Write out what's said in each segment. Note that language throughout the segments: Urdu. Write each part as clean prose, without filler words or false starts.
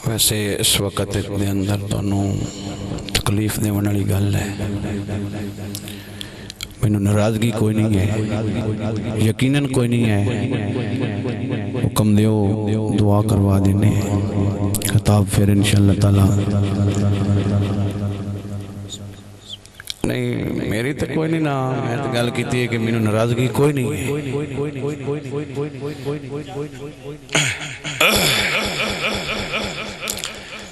ویسے اس وقت دے اندر تانوں تکلیف دے والی گل ہے، مینوں ناراضگی کوئی نہیں ہے، یقیناً کوئی نہیں ہے۔ حکم دیو دعا کروا دینے خطاب پھر انشاءاللہ تعالی نہیں میری تو کوئی نہیں نا، میں تو گل کیتی ہے کہ مینوں ناراضگی کوئی نہیں ہے۔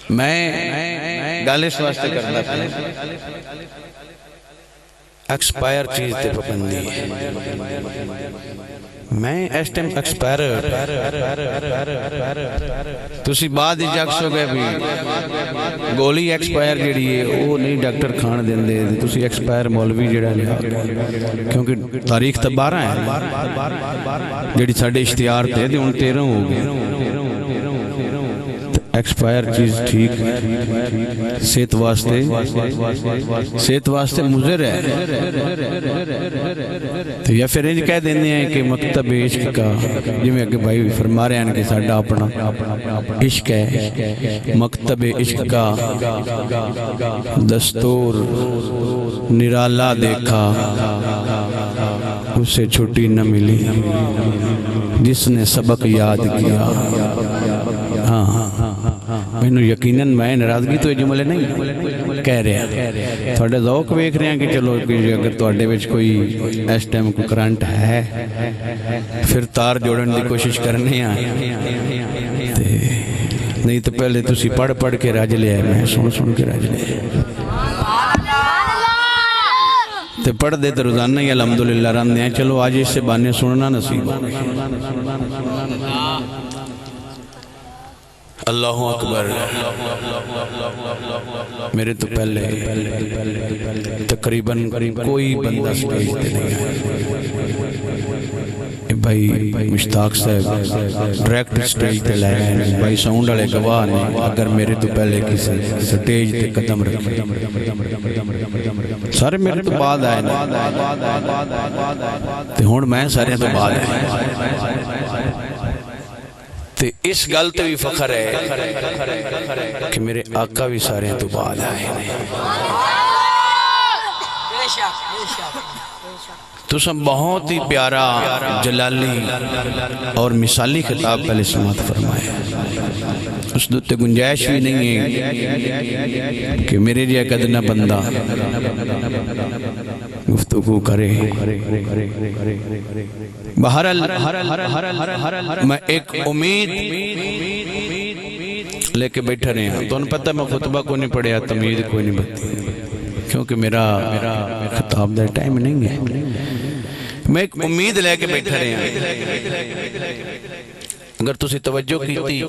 میں گل اس واسطے کرنا تھا، ایکسپائر چیز تے پابندی ہے۔ میں اس ٹائم ایکسپائر تسی بعد ہی جگ سو گئے بھی گولی ایکسپائر جڑی ہے وہ نہیں ڈاکٹر کھان دیندے، تسی ایکسپائر مولوی جڑا لیا، کیونکہ تاریخ تو 12 ہے جڑی ساڈے اشتہار تے ہن 13 ہو گئے۔ ایکسپائر چیز ٹھیک صحت واسطے مضر ہے، تو یا پھر انج کہہ دینے ہیں کہ مکتب عشق کا، جی میں کہ بھائی فرما رہے ہیں کہ ساڈا اپنا عشق ہے، مکتب عشق کا دستور نرالا دیکھا، اسے چھٹی نہ ملی جس نے سبق یاد کیا۔ ہاں مینوں یقیناً میں ناراضگی تو یہ جملے نہیں کہہ رہے ہیں، تھوڑے ذوق ویکھ رہے ہیں کہ چلو اگر تھوڑے وچ کوئی اس ٹائم کوئی کرنٹ ہے پھر تار جوڑن دی کوشش کرنے ہیں، نہیں تو پہلے تسی پڑھ کے رج لیا ہے، میں سن کے رج لیا تے پڑھ دے تو روزانہ ہی الحمدللہ رہنے ہیں۔ چلو آج اس سے بانے سننا نصیب ہو۔ اللہ اکبر۔ میرے تو پہلے تقریباً کوئی بندہ سٹیج تے نہیں ہے، بھائی مشتاق صاحب ڈائریکٹ سٹیج تے لائے ہیں، بھائی ساؤنڈ والے گواہ نے، اگر میرے تو پہلے کسی سٹیج تے قدم رکھے سارے میرے تو بعد آئے نا، تے ہون میں سارے تو بعد آئے تے اس گل تے بھی فخر ہے کہ میرے آقا بھی سارے تو بعد آئے ہیں۔ تو سب بہت ہی پیارا جلالی اور مثالی خطاب پہلے سماعت فرمائے، اس دوتے گنجائش بھی نہیں ہے کہ میرے جائے قدنہ بندہ گفتگو کرے۔ بہرحال میں ایک امید لے کے بیٹھا رہے ہیں، تو انہیں پتہ میں خطبہ کو نہیں پڑھیا، تمید کوئی نہیں بتی، کیونکہ میرا خطاب دا ٹائم نہیں ہے، میں ایک امید لے کے بیٹھا رہے ہیں۔ اگر تسی توجہ کیتی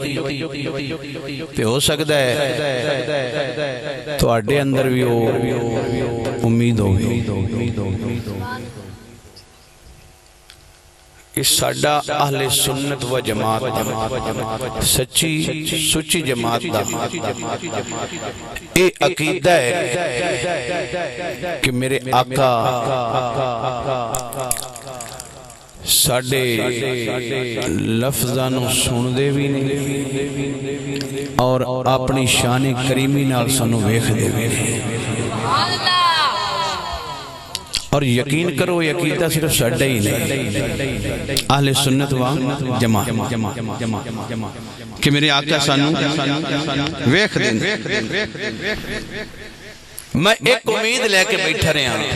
تو ہو سکتا ہے تو آڈے اندر بھی ہو امید ہوگی۔ اس ساڈا اہل سنت و جماعت سچی سچی جماعت دا اے عقیدہ ہے کہ میرے آقا ساڈے لفظانوں سن دے بھی نہیں اور اپنی شان کریمی نال سانوں ویکھ دے بھی نہیں، اور یقین کرو یہ عقیدہ صرف ساڈا ہی نہیں، اہل سنت و جماعت کہ میرے آقا سانوں ویکھ دیں۔ میں ایک امید لے کے بیٹھا رہے ہیں،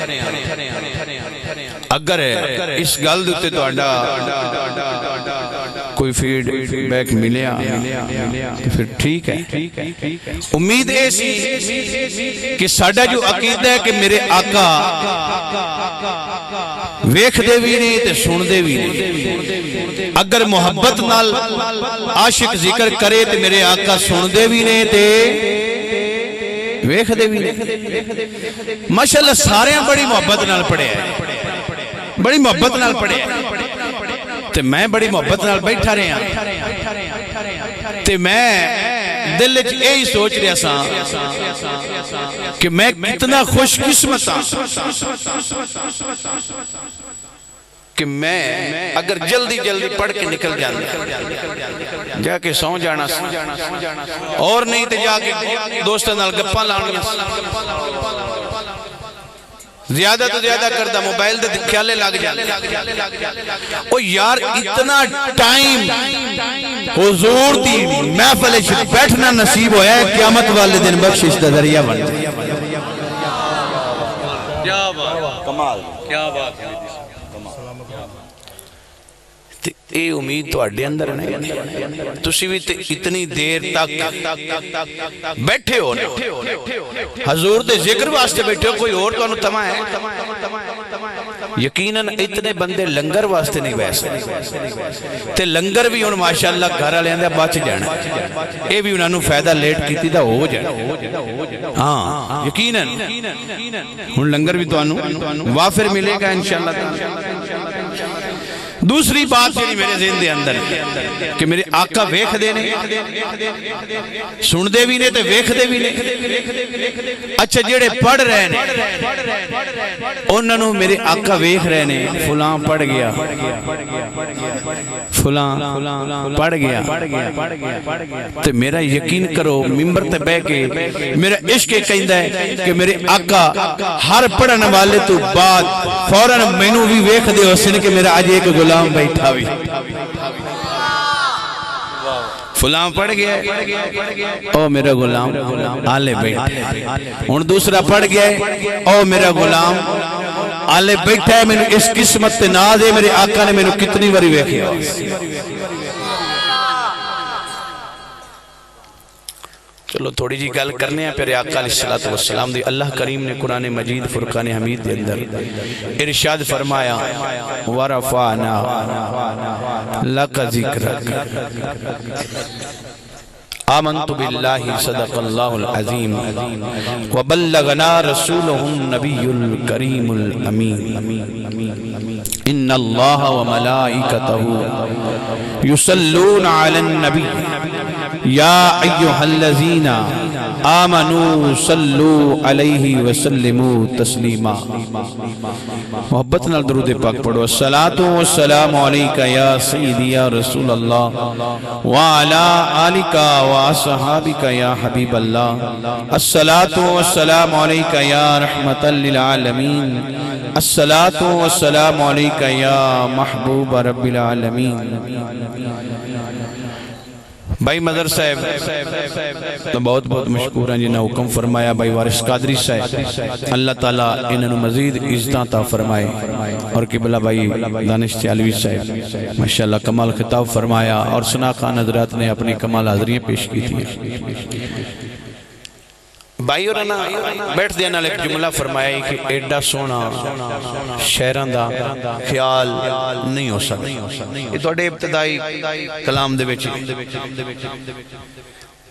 اگر اس گل دیتے تو آڈا کوئی فیڈ بیک ملیا تو پھر ٹھیک ہے۔ امید ایسی کہ ساڈا جو عقیدہ ہے کہ میرے آقا ویکھ دے بھی نہیں تے سن دے بھی نہیں، اگر محبت نال عاشق ذکر کرے تے میرے آقا سن دے بھی نہیں تے ویکھ دے بھی نہیں۔ ماشاءاللہ سارے بڑی محبت نال پڑھے ہیں، بڑی محبت نال پڑھے ہیں، تے میں بڑی محبت نال بیٹھا رہے ہیں، تے میں دل وچ یہی سوچ رہا سا کہ میں کتنا خوش قسمت ہوں کہ میں اگر جلدی جلدی پڑھ کے نکل جاتا جا کے سو جانا اور نہیں تے جا کے دوستوں نال گپاں لانیاں زیادہ تو زیادہ کردہ موبائل دے خیالے لگ جانے او یار اتنا ٹائم حضور دی محفل بیٹھنا نصیب ہویا ہے قیامت والے دن بخشش دا ذریعہ بن جائے کیا بات کمال کیا بات ہے اے امید تو اڈے اندر نہیں تسی بھی اتنی دیر تک بیٹھے ہو حضور دے ذکر واسطے بیٹھے ہو کوئی اور تو انہوں تمہ ہے یقیناً اتنے بندے لنگر واسطے نہیں بیسے تے لنگر بھی انہوں ماشاءاللہ گھر آلے اندر بچ جانا اے بھی انہوں فائدہ لیٹ کیتی دا ہو جانا ہاں یقیناً انہوں لنگر بھی تو انہوں وافر ملے گا انشاءاللہ دوسری بات جنہی میرے ذہن دے اندر کہ میرے آقا ویکھ دے نے سن دے بھی نے تے ویکھ دے بھی نے اچھا جڑے پڑھ رہے نے انہوں میرے آقا ویکھ رہے نے فلاں پڑھ گیا فلاں پڑھ گیا تے میرا یقین کرو ممبر تے بے کے میرا عشق کہندہ ہے کہ میرے آقا ہر پڑھنے والے تو بعد فوراً مینوں بھی ویکھ دے ہو سن کہ میرا آج ایک غلام بیٹھا بھی فلاں پڑھ گیا او میرا غلام آلے بیٹھا ان دوسرا پڑھ گیا او میرا غلام آلے بیٹھا ہے میں نے اس قسمت تے ناز ہے میرے آقا نے میں نے کتنی باری ویکھیا چلو تھوڑی جی گل کرنے ہیں پھر آقا علیہ السلام دی اللہ کریم نے قرآن مجید فرقان حمید دے اندر ارشاد فرمایا وَرَفَعْنَا لَكَ ذِكْرَكَ آمنت باللہ صدق اللہ العظیم وبلغنا رسولہ النبی الکریم الامین ان اللہ وملائکتہ یصلون علی النبی یا ایہا الذین آمنوا صلو علیہ وسلموا تسلیما محبت نال درود پاک پڑھو الصلاۃ والسلام علیکہ یا سیدی یا رسول اللہ وعلی آلکہ وصحابکہ یا حبیب اللہ الصلاۃ والسلام علیکہ یا رحمت للعالمین الصلاۃ والسلام علیکہ یا محبوب رب العالمین بھائی مدر صاحب تو بہت بہت مشکور ہیں جنہوں حکم فرمایا بھائی وارث قادری صاحب اللہ تعالیٰ انہوں مزید عزتاں عطا فرمائے اور قبلہ بھائی دانش چالوی صاحب ماشاءاللہ کمال خطاب فرمایا اور سنا خان حضرات نے اپنی کمال حاضریاں پیش کی تھی بھائی اور انا بیٹھ دینا ایک جملہ فرمایا کہ ایڈا سونا شہران دا خیال نہیں ہو سکتا یہ تو اڈے ابتدائی کلام دے بیچی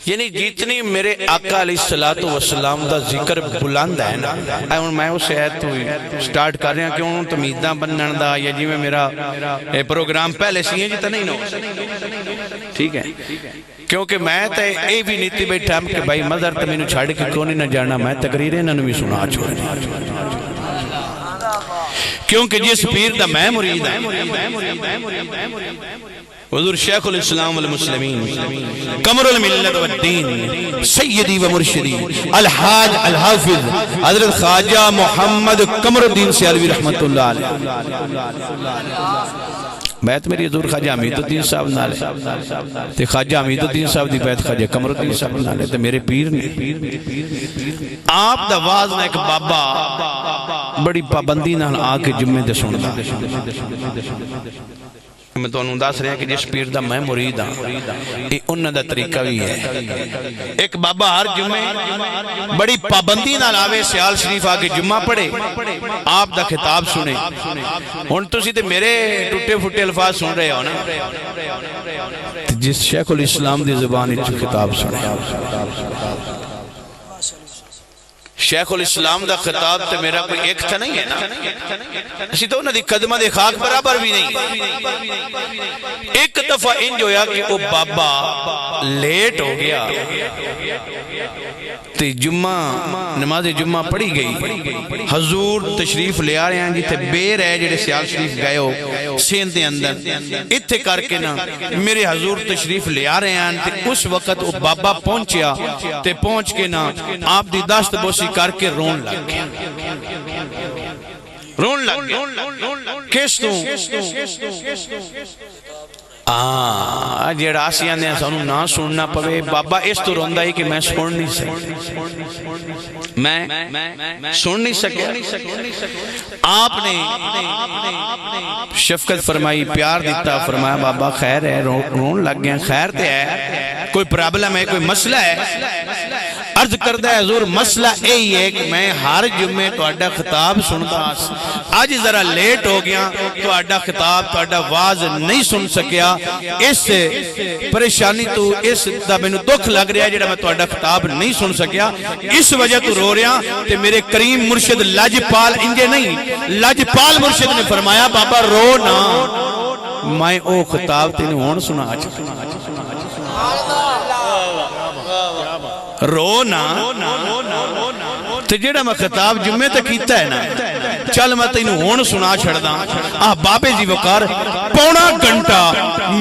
یعنی جتنی میرے آقا علیہ السلام دا ذکر بلند ہے نا میں اسے ایت ہوئی سٹارٹ کر رہے ہیں کہ انہوں تمیدہ بنن دا یا جی میں میرا پروگرام پہلے سی ہیں جی تا نہیں نو ٹھیک ہے کیونکہ میں تے اے بھی نیتی بیٹھا ہم کہ بھائی مظہر تے میں چھاڑ کے کونی نہ جانا میں تقریریں انہوں بھی سنا چھوڑی کیونکہ جس پیر دا میں مرید ہے حضور شیخ الاسلام والمسلمین قمر الملت والدین سیدی و مرشدی الحاج الحافظ حضرت خواجہ محمد قمر الدین سیالوی رحمت اللہ علیہ بیعت میری حضور خواجہ حمید الدین صاحب نالے تے خواجہ حمید الدین صاحب دی بیعت خواجہ قمر الدین صاحب نالے تے میرے پیر نے آپ دا واز نے ایک بابا بڑی پابندی نال آکے جمعے دے سن دا میں تو انہوں داس رہے ہیں کہ جس پیر دا میں مرید ہاں یہ انہوں دا طریقہ بھی ہے ایک بابا ہر جمعے بڑی پابندی نہ لاوے سیال شریف آکے جمعہ پڑھے آپ دا خطاب سنے ان تو سی تے میرے ٹوٹے پھوٹے الفاظ سن رہے ہو نا جس شیخ الاسلام دی زبان اچھو خطاب سنے شیخ الاسلام دا خطاب تے میرا کوئی ایک تھا نہیں ہے نا اسی تو انہوں دی قدمہ دے خاک برابر بھی نہیں ایک دفعہ انج ہویا کہ وہ بابا لیٹ ہو گیا تے جمعہ نماز جمعہ پڑھی گئی، حضور تشریف لے آ رہے ہیں جی تے بیر ہے جڑے سیال شریف گئے ہو سین دے اندر اتھے کر کے نا میرے حضور تشریف لے آ رہے ہیں تے اس وقت وہ بابا پہنچیا تے پہنچ کے نا آپ دی دست بوسی کر کے رون لگ گیا، رون لگ گیا کس تو جیڑا آسیاں نے سانو نہ سننا پوے بابا اس تو روندہ ہی کہ میں سن نہیں سکتا، میں سن نہیں سکیا۔ آپ نے شفقت فرمائی، پیار دیتا، فرمایا بابا خیر ہے، رون لگ گئے، خیر تے ہے، کوئی پرابلم ہے، کوئی مسئلہ ہے؟ عرض کردہ ہے حضور مسئلہ یہی ہے کہ میں ہر جمعے تو اڈا خطاب سنتا، آج ذرا لیٹ ہو گیا تو اڈا خطاب تو اڈا واز نہیں سن سکیا، اس پریشانی تو اس دا میں دکھ لگ رہا ہے جڑا میں تو اڈا خطاب نہیں سن سکیا، اس وجہ تو رو رہا تے میرے کریم مرشد لاجپال انجے نہیں، لاجپال مرشد نے فرمایا بابا رو نا، میں او خطاب تینوں ہون سنا چکا، رو نا تے جیڑا میں خطاب جمعے تک کیتا ہے نا چل میں تینوں ہون سنا چھڑدا۔ بابے جی وقار پونا گھنٹا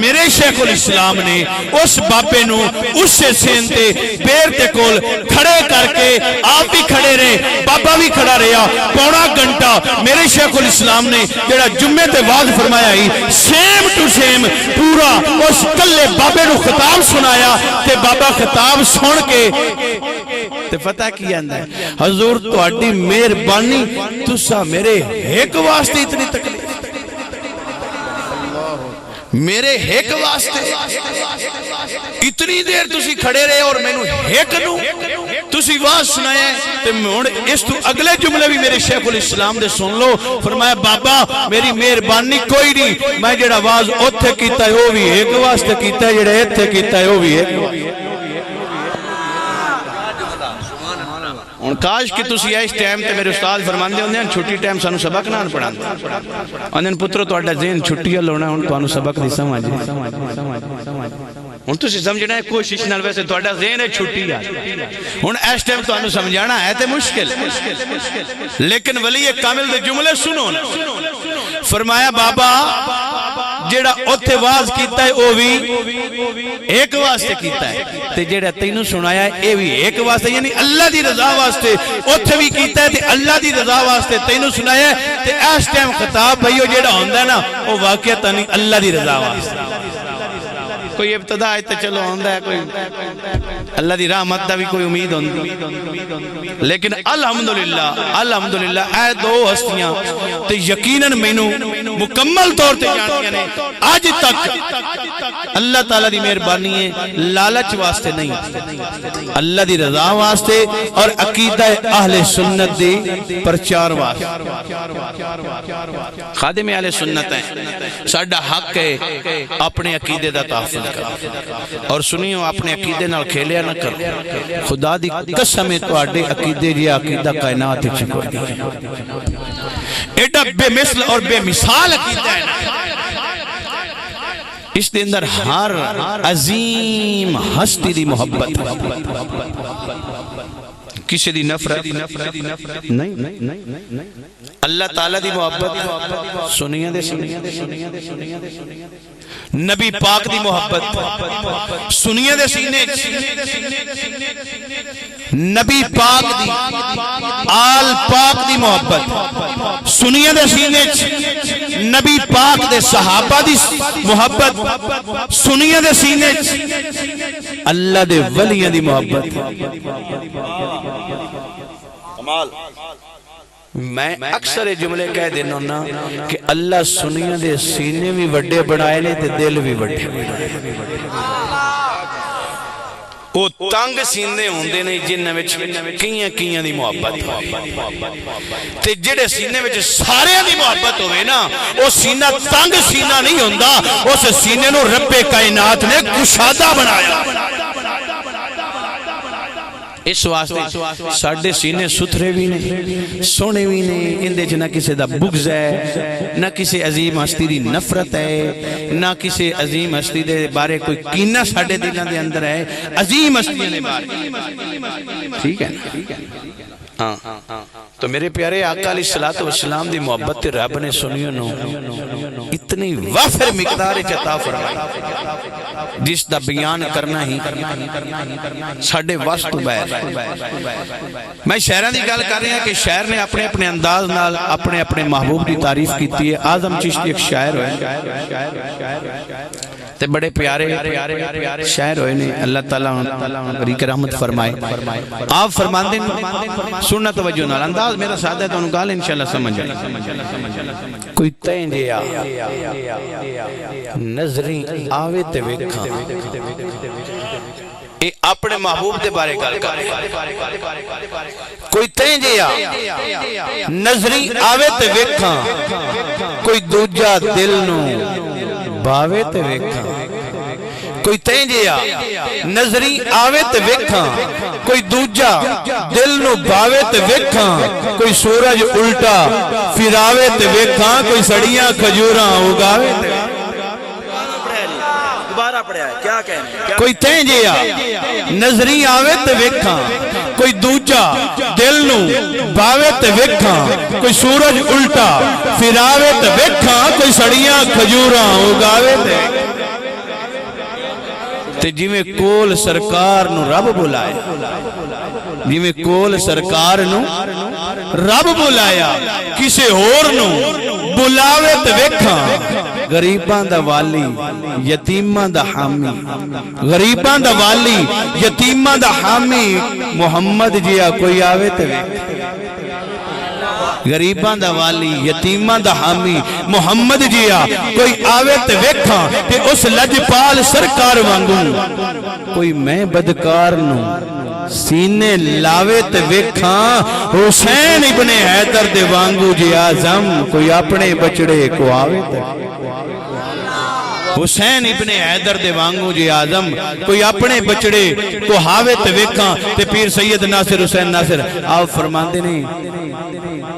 میرے شیخ الاسلام نے اس بابے نو اس سے سینتے پیر تے کول کھڑے کر کے آپ بھی کھڑے رہے، بابا بھی کھڑا رہا، پونا گھنٹا میرے شیخ الاسلام نے جیڑا جمعے تے واز فرمایا ہی سیم ٹو سیم پورا اس کلے بابے نو خطاب سنایا تے بابا خطاب سن کے تے فتح کیا اندر حضور تو اڈی مہربانی تسا میرے ایک واسطے اتنی تکلیف، میرے ایک واسطے اتنی دیر تسی کھڑے رہے اور میں نو ایک نو تسی واز سنائے تے اس تو اگلے جملے بھی میرے شیخ الاسلام دے سن لو، فرمایا بابا میری مہربانی کوئی نہیں، میں جڑا واز اتھے کیتا ہے وہ بھی ایک واسطے کیتا ہے، جڑا اتھے کیتا ہے وہ بھی ایک واسطے۔ اور کاش کہ تسی اس ٹائم تے میرے استاد فرماندے ہوندے ہیں چھٹی ٹائم سانو سبق نہ پڑھاندے اندن پترو تہاڈا ذہن چھٹی ال ہونا ہن تانوں سبق دی سمجھ ہن تسی سمجھنا ہے کوشش نال، ویسے تہاڈا ذہن ہے چھٹی آ ہن اس ٹائم تانوں سمجھانا ہے تے مشکل، لیکن ولی کامل دے جملے سنو نا، فرمایا بابا جیڑا اتھے واز کیتا ہے وہ بھی ایک واسطے کیتا ہے تے جیڑا تینوں سنایا ہے یہ بھی ایک واسطے، یعنی اللہ دی رضا واسطے اتھے بھی کیتا ہے تے اللہ دی رضا واسطے تینوں سنایا ہے تے اس ٹائم خطاب بھائیو جیڑا ہوندہ ہے نا وہ واقعہ نہیں اللہ دی رضا واسطے، کوئی ابتدا ہے تے چلو ہوندہ ہے، کوئی اللہ دی رحمت دا بھی کوئی امید ہوندہ، لیکن الحمدللہ اے دو ہستیاں تے یقیناً مینوں مکمل طور تے جانتیاں نے آج تک اللہ تعالیٰ دی مہربانی ہے، لالچ واسطے نہیں، اللہ دی رضا واسطے اور عقیدہ اہل سنت دی پرچار واسطے، خادم اہل سنت ہیں، ساڈا حق ہے اپنے عقیدے دا تحفظ کر، اور سنیو اپنے عقیدے نال کھیلیا نہ کر، خدا دی قسم تو آڈے عقیدے جی عقیدہ کائنات چکو دی ایڈا بے مثل اور بے مثال عقیدہ ہے اس دے اندر ہر عظیم ہستی دی محبت کسی دی نفرت نہیں، اللہ تعالیٰ دی محبت سنیاں دے نبی پاک دی محبت سنیاں دے سینے، نبی پاک دی آل پاک دی محبت سنیاں دے سینے، نبی پاک دے صحابہ دی محبت سنیاں دے سینے، اللہ دے ولیاں دی محبت۔ میں اکثر جملے کہہ دینا نا کہ اللہ سنیاں دے سینے بھی وڈے بڑھائے لے تے دل بھی وڈے وہ تنگ سینے ہوندے نہیں جنہ وچ کیاں دی محبت تے جڑے سینے وچ سارے دی محبت ہوئے نا وہ سینہ تنگ سینہ نہیں ہوندہ، اس سینے نو رب کائنات نے کشادہ بنایا، اس واسطے ساڈے سینے ستھرے بھی نے سونے بھی نے اندے چ نہ کسی دا بغض ہے نہ کسی عظیم ہستی دی نفرت ہے نہ کسی عظیم ہستی دے بارے کوئی کینہ ساڈے دلاں دے اندر ہے عظیم ہستیاں دے بارے ٹھیک ہے ہاں تو میرے پیارے آقا علیہ الصلوۃ والسلام دی محبت تے رب نے سنیو نو اتنی وافر مقدار عطا فرمائی جس دا بیان کرنا ہی ساڈے وس تو باہر میں شاعراں دی گل کر رہا کہ شاعر نے اپنے اپنے انداز نال اپنے اپنے محبوب دی تعریف کیتی ہے اعظم چشتی ایک شاعر ہوئے تے بڑے پیارے شاعر ہوئے نے اللہ تعالیٰ بریک رحمت فرمائے آپ فرماندے سننا توجہ نال انداز میرا سادہ ہے تو انہوں گال انشاءاللہ سمجھ جائے کوئی تین جیا نظریں آوے تے ویکھاں اے اپنے محبوب دے بارے گل کر کوئی تین جیا نظریں آوے تے ویکھاں کوئی دوجہ دل نو باوے تے ویکھاں کوئی تین جیا نظری آوے تے ویکھاں کوئی دوجہ دل نو باوے تے ویکھاں کوئی سورج الٹا پھراوے تے ویکھاں کوئی سڑیاں کھجوراں اگاوے تے کوئی تین جیا نظری آوے تے ویکھاں کوئی دوجہ دل نو باوے تے ویکھاں کوئی سورج الٹا پھراوے تے ویکھاں کوئی سڑیاں کھجوراں اگاوے تے جی میں کول سرکار نو رب بلائے جی میں کول سرکار نو رب بلایا کسے ہور نو بلاوے تے ویکھاں غریباں دا والی یتیماں دا حامی غریباں دا والی یتیماں دا حامی محمد جیا کوئی آوے تے ویکھاں غریباں دا والی یتیماں دا حامی محمد جیا کوئی آوے تے ویکھاں تے اس لجپال سرکار وانگوں کوئی میں بدکار نو سینے لاوے تے ویکھاں حسین ابن حیدر دے وانگو جی اعظم کوئی اپنے بچڑے کو آوے تے حسین ابن حیدر دے وانگو جی اعظم کوئی اپنے بچڑے کو ہاوے تے ویکھاں تے پیر سید ناصر حسین ناصر آپ فرماندے نہیں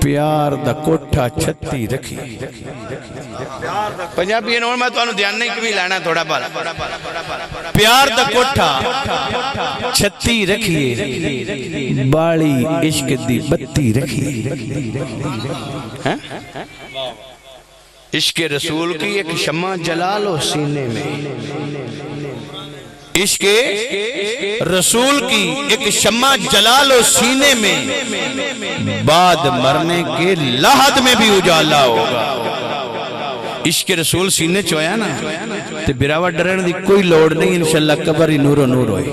پیار دا کوٹھا چھتی رکھی پنجابی انہوں میں تو انہوں دھیان نہیں کبھی لانا تھوڑا بار پیار دا کوٹھا چھتی رکھیے بالی عشق دی بتی رکھیے عشق رسول کی ایک شمع جلا لو سینے میں عشق رسول کی ایک شمع جلا لو سینے میں بعد مرنے کے لحد میں بھی اجالا ہوگا عشق رسول سینے چویا نا تے براوہ ڈرن دی کوئی لوڑ نہیں انشاءاللہ قبر ہی نور و نور ہوئی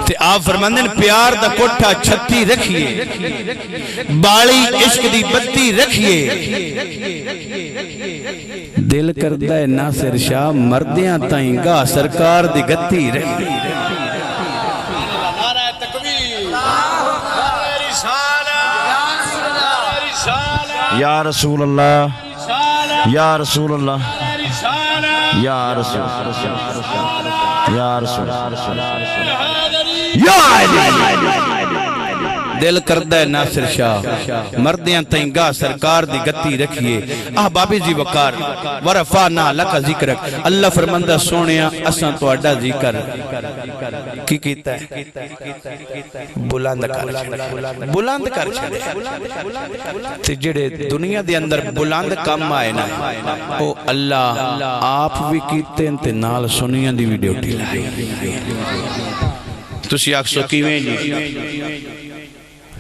تے آپ فرماندے ہیں پیار دا کوٹھا چھتی رکھیے بالی عشق دی بتی رکھیے دل کردہ ہے ناصر شاہ مردیاں تائیں گاہ سرکار دی گتی رکھیے یا رسول اللہ یا رسول اللہ یا رسول یا رسول یا دل کردہ ہے ناصر شاہ مردیاں تائیں گاہ سرکار دی گتی رکھیے احبابی جی وقار ورفعنا لکا ذکرک اللہ فرمندہ سونیا اساں تو اڈا ذکر کی کیتا ہے بلند کر چھڑے تے جڑے دنیا دے اندر بلند کام آئے نا او اللہ آپ بھی کیتے ہیں تے نال سنیاں دی ویڈیو ڈی لائی تسی آکسو کیویں جی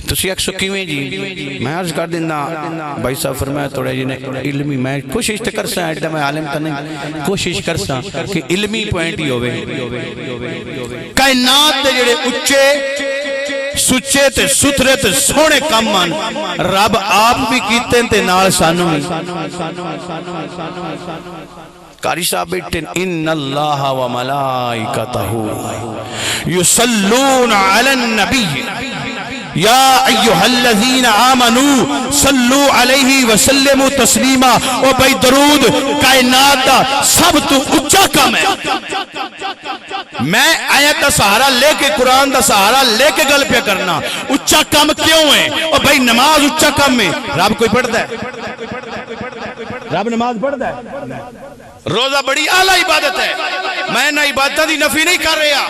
تسی ایک سکیویں جی میں عرض کر دینا بھائی صاحب فرمایا تھوڑے جی نے علمی میں کوشش تے کر سا ایڈا میں عالم تا نہیں کوشش کر سا کہ علمی پوائنٹ ہی ہوئے کائنات تے جڑے اچھے سچے تے ستھرے تے سونے کام مان رب آپ بھی کیتے تے نال سانو قاری صاحب بیٹھیں ان اللہ و ملائکتہ یصلون علی النبی یا ایوہ الذین آمنوا صلو علیہ وسلم تسلیما او بھائی درود کائنات سب تو اچھا کام ہے میں آیت دا سہارا لے کے قرآن دا سہارا لے کے گل پہ کرنا اچھا کام کیوں ہے اور بھائی نماز اچھا کام ہے رب کوئی پڑھتا ہے رب نماز پڑھتا ہے روزہ بڑی اعلیٰ عبادت ہے میں نہ عبادت دی نفی نہیں کر رہا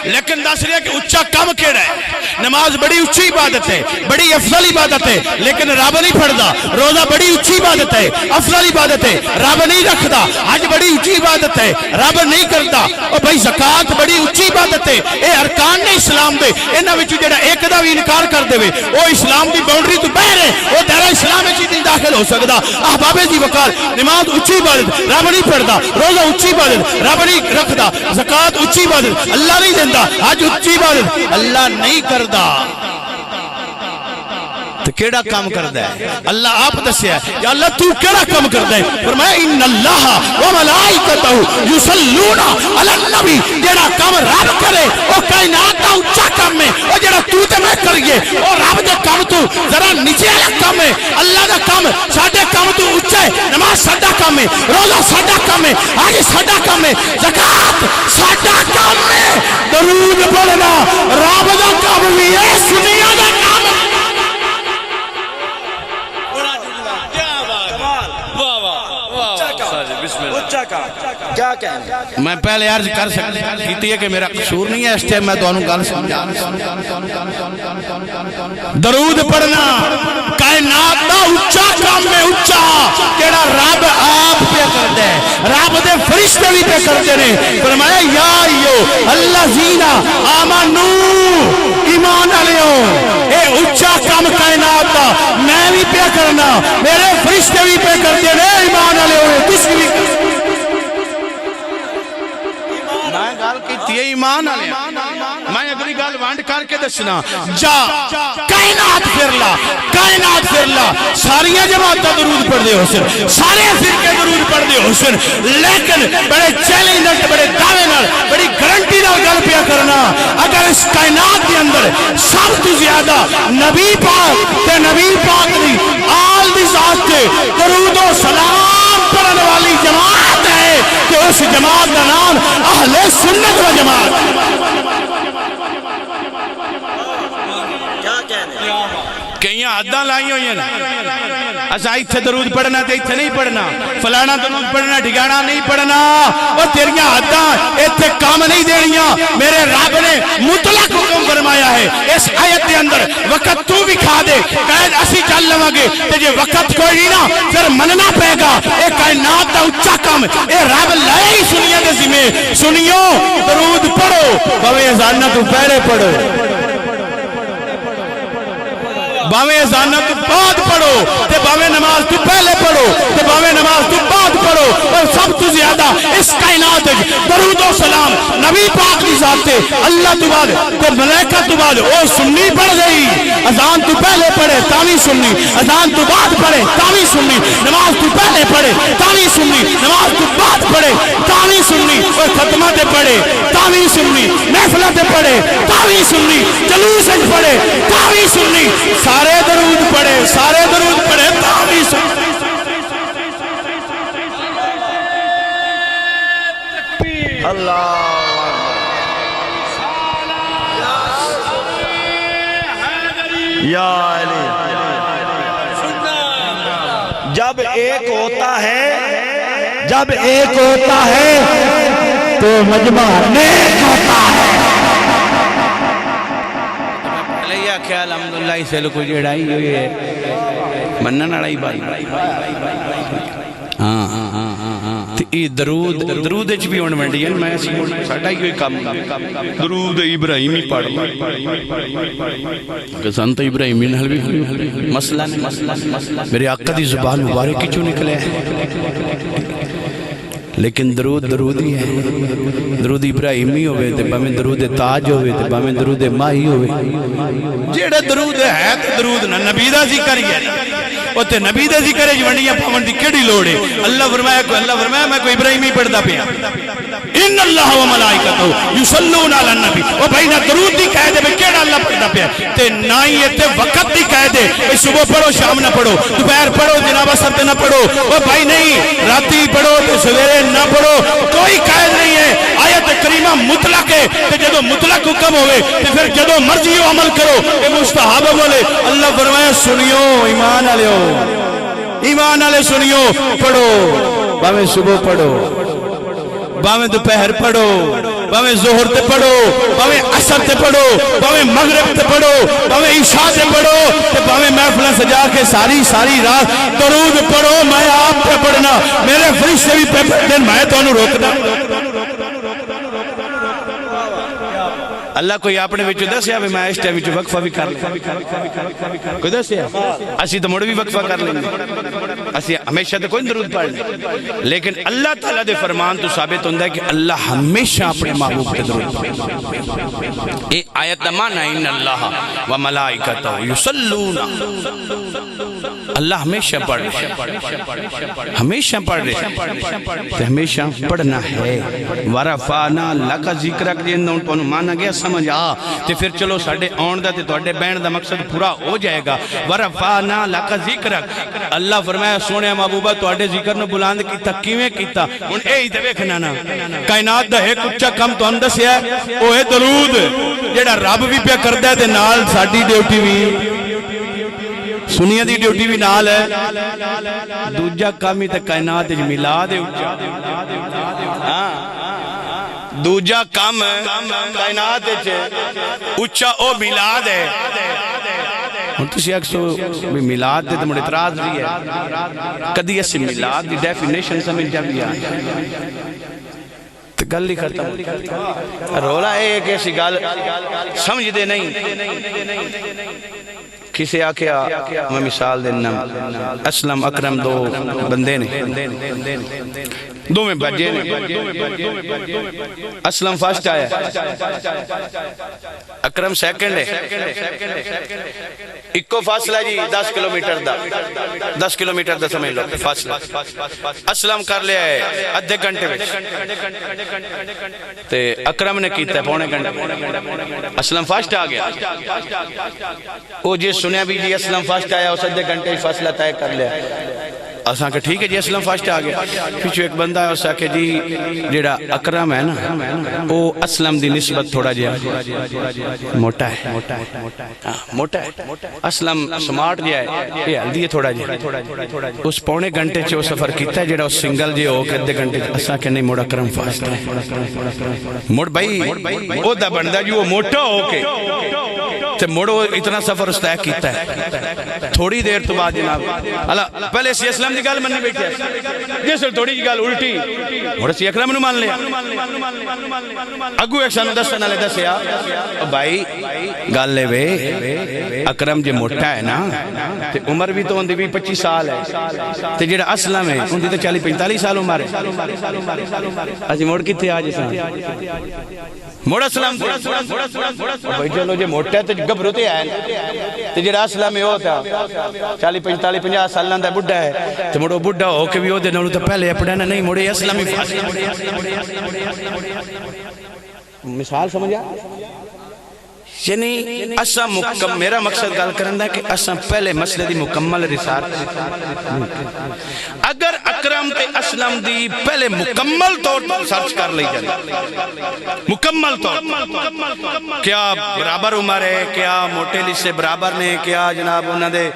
لیکن دس رہا کہ اچھا کام کیڑا ہے نماز بڑی اچھی عبادت ہے بڑی افضل عبادت ہے لیکن رب نہیں پڑھدا روزہ بڑی اچھی عبادت ہے افضل عبادت ہے رب نہیں رکھدا حج بڑی اچھی عبادت ہے رب نہیں کردا اور بھائی زکات بڑی اچھی عبادت ہے اے ارکان نے اسلام دے انہاں وچ جڑا ایک دا بھی انکار کر دے او اسلام دی باؤنڈری تو باہر ہے او دائرہ اسلام وچ نہیں داخل ہو سکدا احباب دی وقار نماز اچھی عبادت رب نہیں پڑھدا روزہ اچھی عبادت رب نہیں رکھدا زکات اچھی عبادت اللہ نہیں دیندا حج اچھی عبادت اللہ نہیں کردا تو کیڑا کام کردا ہے اللہ آپ دسیا ہے یا اللہ تو کیڑا کام کردا ہے فرمایا ان اللہ و ملائکتہ یصلون علی النبی جڑا کام رب کرے او کائنات دا اونچا کام ہے او جڑا تو تے میں کریے او رب دے کام تو ذرا نیچے والا کام ہے اللہ دا کام ساڈے کام تو اونچا ہے نماز ساڈا کام ہے روزہ ساڈا کام ہے حج ساڈا کام ہے زکات ساڈا کام ہے درود پڑھنا رب دا کام بھی ہے سنیاں دا کام میں پہلے عرض کر سکتی ہے کہ میرا قصور نہیں ہے اس ٹائم میں دونوں گل سمجھا درود پڑھنا کائنات دا اونچا کام میں اونچا کیڑا رب آپ پہ کردا ہے رب دے فرشتے بھی پہ کردے نے فرمایا یا ایو الذین آمنو ایمان والےو اے اونچا کام کائنات دا میں بھی پہ کرنا میرے فرشتے بھی پہ کردے نے ایمان والےو تسی بھی میں گل کیتی ہے ایمان والے میں اگلی گل وانڈ کر کے دسنا جا کائنات پھر لا ساریاں جماعتاں درود پڑھ دے حسن سارے فرقے درود پڑھ دے حسن لیکن بڑے چیلنج نال بڑے دعوے نال بڑی گارنٹی نال گل پیا کرنا اگر اس کائنات کے اندر سب تو زیادہ نبی پاک تے نبی پاک دی آل دی ذات تے درود و سلام پڑھنے والی جماعت ہے کہ اس جماعت کا نام اہل سنت و جماعت کئی حداں لائی ہوئی ہیں اسا ایتھے درود پڑھنا تے ایتھے نہیں پڑھنا فلانا درود پڑھنا ٹھکانا نہیں پڑھنا اور تیریاں حداں ایتھے کام نہیں دینیاں میرے رب نے مطلق حکم فرمایا ہے اس آیت کے اندر وقت تو بھی کھا دے قید اسی چل لواں گے تے جے وقت کوئی نہیں نا پھر مننا پے گا اے کائنات دا اونچا کام اے رب لائے ہی سنیا دے ذمہ سنیو درود پڑھو بھویں اذان تو پہلے پڑھو باویں اذان تو بعد پڑھو تے باویں نماز تو پہلے پڑھو تے باویں نماز تو بعد پڑھو اور سب تو زیادہ اس کائنات درود و سلام نبی پاک کی ذات تے اللہ تو بعد تے ملائکہ تو بعد او سنی پڑھ گئی اذان تو پہلے پڑھے تاوی سنی اذان تو بعد پڑھے تاوی سنی نماز تو پہلے پڑھے تاوی سنی نماز تو بعد پڑھے تاوی سنی اور ختمہ تے پڑھے تاوی سنی محفلہ تے پڑھے تاوی سنی جلوس وچ پڑھے تاوی سنی سارے درود پڑھے تاوی سنی اللہ یا علی جب ایک ہوتا ہے تو مجمع نیک ہوتا ہے لیا خیال الحمدللہ اسے لکو جڑائی ہوئی ہے منن اڑائی بائی درود اچ بھی ہون منڈی ہے میں ساڈا ہی کوئی کام درود ابراہیمی پڑھ کہ سنت ابراہیمی نال بھی مسئلہ میرے آقا دی زبان مبارک کی چوں نکلے لیکن درود ہی ہے درود ابراہیمی ہوئے تے باویں درود تاج ہوئے تے باویں درود ماہی ہوئے جیڑا درود ہے تے درود نہ نبی دا ذکر ہی ہے او تے نبی دا ذکر ہے جوڑیاں پاون دی کیڑی لوڑ ہے اللہ فرمایا میں کوئی ابراہیمی پڑھدا پیا ان اللہ و ملائکتہ یصلون علی النبی او بھائی نہ درود دی کہہ دے بے کیڑا اللہ پڑھدا پیا تے نہ ہی تے وقت دی کہہ دے اے صبح پڑھو شام نہ پڑھو دوپہر پڑھو جناب اثر تے نہ پڑھو او بھائی نہیں راتی پڑھو تے سویرے نہ پڑھو کوئی قائد نہیں ہے آیت کریمہ حکم مطلق ہے تے جدو مطلق حکم ہوئے تے پھر جدو مرضی ہو عمل کرو اے مستحب بولے اللہ فرمایا سنیو ایمان والے ہو ایمان والے سنیو پڑھو باویں صبح پڑھو باویں دوپہر پڑھو باویں ظہر تے پڑھو باویں عصر تے پڑھو باویں مغرب تے پڑھو باویں عشاء تے پڑھو تے باویں محفل سجا کے ساری رات درود پڑھو میں آپ پہ پڑھنا میرے فرشتے بھی پہ پڑھتے میں تو انہوں روکنا اللہ کوئی اپنے وچ دسیا بھی میں اس ٹائم وچ وقفہ بھی کر لیں کوئی دسیا اسی تو مڑ بھی وقفہ کر لیں اسی ہمیشہ تو کوئی درود پڑھ لیں لیکن اللہ تعالیٰ دے فرمان تو ثابت ہوندہ ہے کہ اللہ ہمیشہ اپنے محبوب کے درود پڑھ اے آیت معنی ان اللہ و ملائکتہ یصلون اللہ ہمیشہ پڑھ ہمیشہ پڑھ رہے ہمیشہ پڑھنا ہے ورفعنا لک ذکرک جی اندوں تو مانا گیا سمجھ آ تے پھر چلو ساڑھے آن دا تے توڑے بین دا مقصد پورا ہو جائے گا ورفعنا لک ذکرک اللہ فرمایا سونے محبوبہ توڑے ذکر نو بلاند کیتا کیویں کیتا ان اے ہی دے کھنا نا کائنات دا ایک اچھا کم تو اندس ہے وہ ہے درود جیڑا رب بھی پہ کردہ ہے تے نال ساڑھی ڈیوٹی بھی سنیہ دی ڈیوٹی بھی نال ہے دوجہ کامی تے کائنات اج ملاد ہے دوجہ کام کائنات اج اچھا او ملاد ہے ہم تسی اکسو ملاد دے تو مڑ اعتراض بھی ہے کدی ایسی ملاد دی ڈیفینیشن سمجھ جا بھی ہے تو گل ہی کرتا رولا ہے ایک ایسی گل سمجھ دے نہیں کسی آکیا میں مثال دینا اسلم اکرم دو بندے نے دو میں بجے نے اسلم فرسٹ آیا اکرم سیکنڈ ہے اکو فاصلہ جی 10 کلومیٹر دا 10 کلومیٹر دا سمجھ لو فاصلہ اسلم کر لیا ہے ادھے گھنٹے میں تے اکرم نے کیتا ہے پونے گھنٹے اسلم فرسٹ آ گیا وہ جی سنیا بھی جی اسلم فرسٹ آیا اس ادھے گھنٹے فاصلہ طے کر لیا اساں کہ ٹھیک ہے جی اسلم فرسٹ آ گیا پیچھو ایک بندہ ہے اسا کہ جی جیڑا اکرم ہے نا وہ اسلم دی نسبت تھوڑا جیا موٹا ہے موٹا ہے اسلم سمارٹ جیا ہے یہ ہلدی ہے تھوڑا جیا اس پونے گھنٹے چھے وہ سفر کیتا ہے جیڑا اس سنگل جے ہو کہ ادھے گھنٹے اسا کہ نہیں موڑ اکرم فرسٹ ہے موڑ بھائی وہ دا بندہ جو وہ موٹا ہو کے تے موڑو اتنا سفر اس طے کیتا ہے تھوڑی دیر تو بعد جناب اللہ پہلے سی اسلام دی گل مننی بیٹھے جس تھوڑی جی گل الٹی موڑ سی اکرم نو مان لیا اگو ایک سانو دسن والے دسیا بھائی گل لے وے اکرم جے موٹا ہے نا تے عمر بھی تو ہوندی بھی 25 سال ہے تے جڑا اسلم ہے ہوندی تے 40 45 سال عمر ہے اسی موڑ کیتے آج موڑ اسلام بھائی چلو جے موٹا ہے تو گبرو تے آئے تے جڑا اسلام ہے ہوتا 40 45 50 سال دا بڈھا ہے تے موڑو بڈھا ہو کے بھی ہو دے نالوں تو پہلے اپنا نہیں موڑے اسلامی مثال سمجھا یعنی اسا میرا مقصد گل کرنا ہے کہ اسا پہلے مسئلے دی مکمل ریسرچ اگر اکرم تے اسلم دی پہلے مکمل طور پر سرچ کر لئی جائے مکمل طور کیا برابر عمر ہے کیا موٹے لسے برابر نے کیا جناب انہاں دے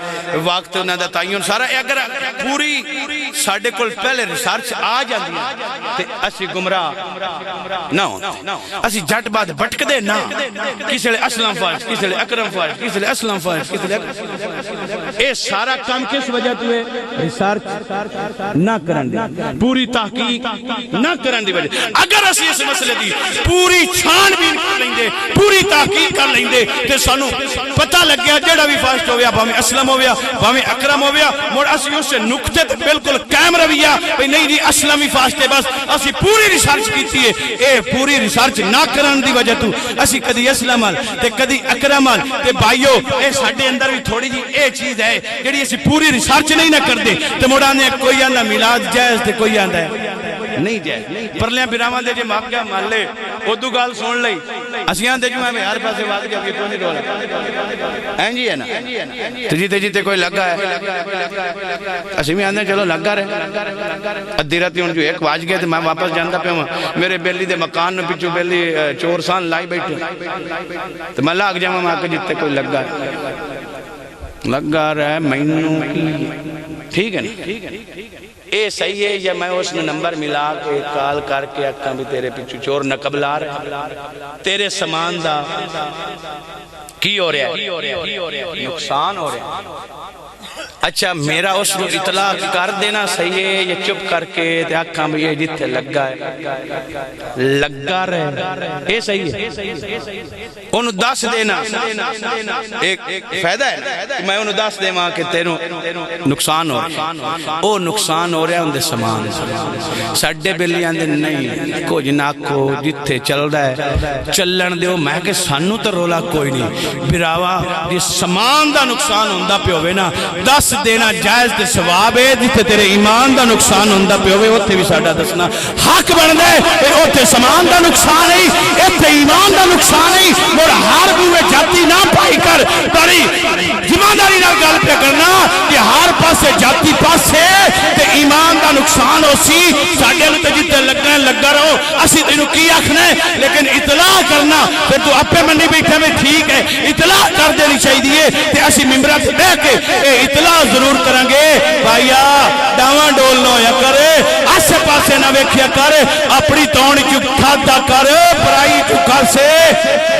وقت انہاں دا تعین سارا اگر پوری ساڑھے کل پہلے ریسرچ آ جاندی تے اسی گمراہ نہ ہوتے اسی جھٹ بعد بھٹک دے نہ کسی لئے اسلام فارش کسی لئے اکرم فارش کسی لئے اسلام فارش کسی لئے اے سارا کام کس وجہ تو ہے ریسرچ نہ کرن دی پوری تحقیق نہ کرن دی وجہ اگر اسی اس مسئلے دی پوری چھان بھی کر لیں دے پوری تحقیق کر لیں دے تے سانو پتہ لگ گیا جڑا بھی فارش ہو گیا بھاویں اسلم ہو گیا بھاویں اکرم ہو گیا موڑ اسی اس سے نکتے تے بالکل قائم رویہ بھئی نہیں جی اسلامی فارش تے بس اسی پوری ریسرچ کیتی ہے اے پوری ریسرچ نہ کرن دی وجہ تو اسی کدی اسلام تے کدی اکرم تے بھائیو اے ساڈے اندر بھی تھوڑی جی اے چیز ہے جڑی اسی پوری ریسرچ نہیں نہ کر دے تے موڑا نے کوئی آندا میلاد جائز تے کوئی آندا ہے نہیں جائز پرلیاں براواں دے جے ماپیا مان لے اودو گل سن لئی اسیاں تے جو میں ہر پاسے واد گیا کہ کوئی نہیں رولا این جی ہے نا تجی تے کوئی لگا ہے اسی میں آندے چلو لگا رہے ادھی راتی ہوں جو ایک واج گئے تو میں واپس جانتا پہ ہوں میرے بیلی دے مکان میں پچھو بیلی چور سان لائی بیٹھے تو میں لاگ جاؤں میں آکے جتے کوئی لگا ہے لگا رہا ہے مینوں کی ٹھیک ہے نا اے صحیح ہے یا میں اس نے نمبر ملا کے کال کر کے اکھاں بھی تیرے پچھو چور نقب لا رہے تیرے سامان دا کی ہو رہا ہے نقصان ہو رہا ہے اچھا میرا اس کو اطلاع کر دینا صحیح ہے یہ چپ کر کے تے اکھاں بھی یہ جتھے لگا ہے لگا رہے اے صحیح ہے انہوں دس دینا ایک فائدہ ہے میں انہوں دس دے ماں کہ تیروں نقصان ہو رہا او نقصان ہو رہا ہے اندے سامان ساڑھے بلی آندے نہیں کچھ ناکو جتھے چل رہا ہے چلن دیو میں کہ سانو تو رولا کوئی نہیں براوا جس سامان دا نقصان ہوندہ پہ ہوئے نا دس دینا جائز تے ثواب ہے جتے تیرے ایمان دا نقصان ہوندہ پہ ہوئے اوتے بھی ساڑھا دسنا حق بن دے اوتے سامان دا نقصان ہے ایتے ایمان دا نقصان ہے اور ہر بوئے جاتی نہ پائی کر بڑی جمعداری نہ گل پہ کرنا کہ ہر پاسے جاتی پاسے تے ایمان دا نقصان ہو سی ساڑھے لتے جتے لگا رہو اسی تینوں کی آکھنے لیکن اطلاع کرنا پھر تو اپنے منی بیٹھے میں ٹھیک ہے اطلاع کر دینی چاہیے کہ اسی ممبرات دے کے اطلاع ضرور کرنگے بھائیا داواں ڈول نو یا کرے آسے پاسے نہ ویکھیا کرے اپنی تونی چکھا دا کرے برائی چکھا سے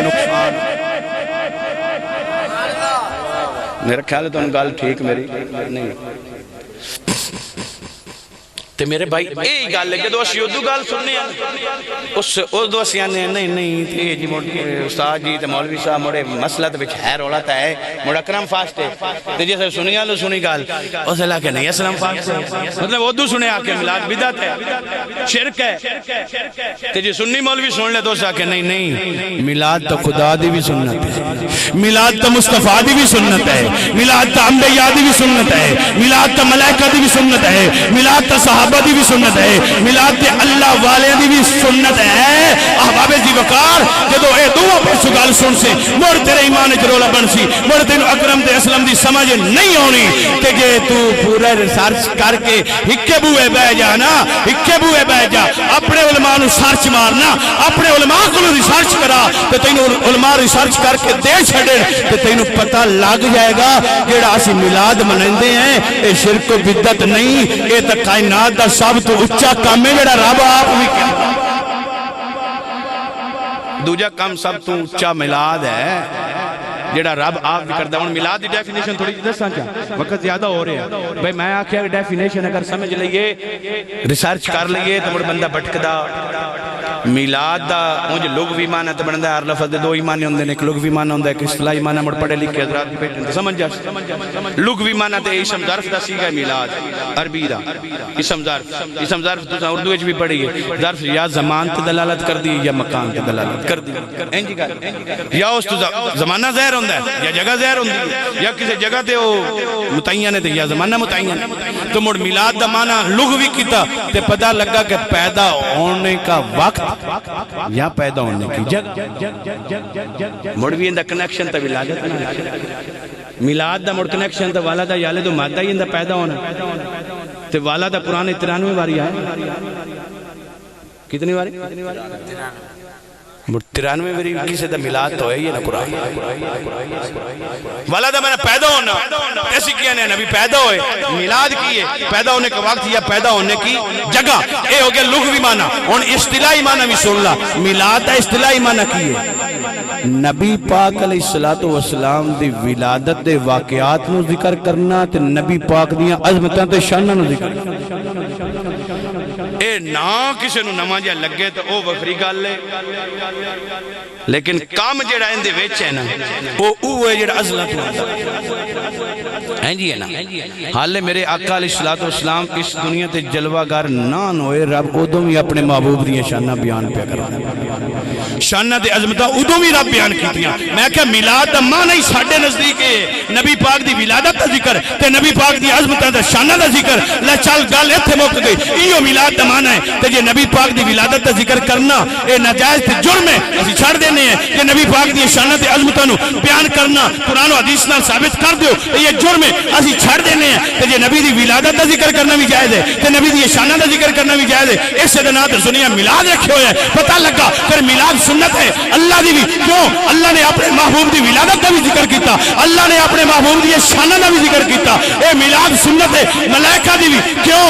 نقصان میرا خیال ہے تو ان گال ٹھیک میری نہیں تے میرے بھائی ایک گال لے کے دو اسی دو گال سننے ہیں اس دو اسی آنے نہیں یہ جی استاد جی تے مولوی صاحب موڑے مسئلہ تے بچ ہے رولا تا ہے موڑا کرم فاسٹ ہے تے جیسے سنی آلو سنی گال اس اللہ کے نہیں اسلام فاسٹ ہے مطلب وہ دو سنے آکے ملاد بدعت ہے شرک ہے تے جی سنی مولوی سن لے تو اس آکے نہیں ملاد تا خدا دی بھی سنت ہے ملاد تا مصطفیٰ دی بھی سنت ہے ملاد تا انبیاء دی بھی سنت ہے ملاد تا ملائکہ دی بھی سنت ہے ملاد تا صحابہ دی بھی سنت ہے ملاد تے اللہ والے دی بھی سنت ہے احباب دی وقار جدو اے دعا پر سگال سن سے مڑ تیرے ایمان جرولا بن سی مڑ تینو اکرم تے اسلام دی سمجھ نہیں ہونی کہ جے تو پورا ریسرچ کر کے ہکے بوئے بہ جانا ہکے بوئے بہ جا اپنے علماء نو سرچ مارنا اپنے علماء کو ریسرچ کرا تے تینو علماء ریسرچ کر کے دے چھڑے تے تینو پتہ لگ جائے گا جیڑا اسی میلاد منندے ہیں اے شرک و بدعت نہیں اے تے کائنات دا سب تو اچھا کام ہے جڑا رب آپ بھی کہتا دوجہ کام سب تو اچھا میلاد ہے جڑا رب آپ بھی کرتا ہوں میلاد دی ڈیفینیشن تھوڑی جدہ سانچا وقت زیادہ ہو رہے ہیں بھئی میں آکھیا کہ ڈیفینیشن اگر سمجھ لئیے ریسرچ کر لئیے تو مڑ بندہ بھٹکدا میلاد دا مجھے لغوی معنی تو بندہ ہر لفظ دے دو ایمانی ہوندے ہیں ایک لغوی معنی ہوندہ ہے ایک اصطلاحی معنی مڑ پڑھے لکھے حضرات بھی بیٹھے سمجھ جا لغوی معنی تے اسم ظرف دا سیگا میلاد عربی دا اسم ظرف تو اردو وچ بھی پڑھی ہے ظرف یا زمان تے دلالت کر دی یا مکان تے دلالت کر دی اینجی کر یا اس تو زمانہ ظاہر ہوندہ ہے یا جگہ ظاہر ہوندی ہے یا کسی جگہ تے وہ متعین ہے یا زمانہ متعین ہے تو مڑ میلاد دا معنی لغوی کیتا تے پتہ لگا کہ پیدا ہونے کا وقت یا پیدا ہونے کی جگہ مڑ بھی اندہ کنیکشن تا ولادت نا میلاد دا مڑ کنیکشن تا والدہ یالے تو مادہ ہی اندہ پیدا ہونا تے والدہ قرآن 93 باری آئے کتنی باری 93 باری کسی دا میلاد تو ہے یہ نا قرآن والدہ میں نے پیدا ہونا ایسی کیا نہیں نبی پیدا ہوئے میلاد کیے پیدا ہونے کا وقت یا پیدا ہونے کی جگہ اے ہو گیا لغوی معنی اور اصطلاحی معنی بھی سن لا میلاد دا اصطلاحی معنی کیے نبی پاک علیہ السلام دی ولادت دے واقعات نو ذکر کرنا تے نبی پاک دیاں عظمتاں تے شاناں نو ذکر اے نا کسے نو نواں جا لگے تو او وفری گل لے لیکن کام جڑا اندے وچ ہے نا وہ اوے جڑا عزلت ہوتا ہیں جی ہے نا حالے میرے آقا علیہ السلام اس دنیا تے جلوہ گار نہ ہوئے رب ادوں بھی اپنے محبوب دی شانہ بیان پہ کرنا شانہ دے عظمتہ ادوں بھی رب بیان کیتیاں میں کہ میلاد دا ماں نہیں ساڑھے نزدیک ہے نبی پاک دی ولادت دا ذکر تے نبی پاک دی عظمتہ دا شانہ دا ذکر لے چل گل ایتھے موقع گئی ایو میلاد دا ماں ہے تے جے نبی پاک دی ولادت دا ذکر کرنا اے ناجائز تے جرم ہے اسی چھڑ دینے ہیں کہ نبی پاک دی شانہ تے عظمتہ نو بیان کرنا قرآن و حدیث نال ثابت کر دیو یہ جرم ہے اسی چھڑ دینے ہیں کہ جے نبی دی ولادت دا ذکر کرنا بھی جائز ہے تے نبی دی شانہ دا ذکر کرنا بھی جائز ہے اس سے دنات سنیا میلاد رکھے ہوئے ہے پتہ لگا پھر میلاد سنت ہے اللہ دی بھی کیوں اللہ نے اپنے محبوب دی ولادت دا بھی ذکر کیتا اللہ نے اپنے محبوب دی شانہ دا بھی ذکر کیتا اے میلاد سنت ہے ملائکہ دی بھی کیوں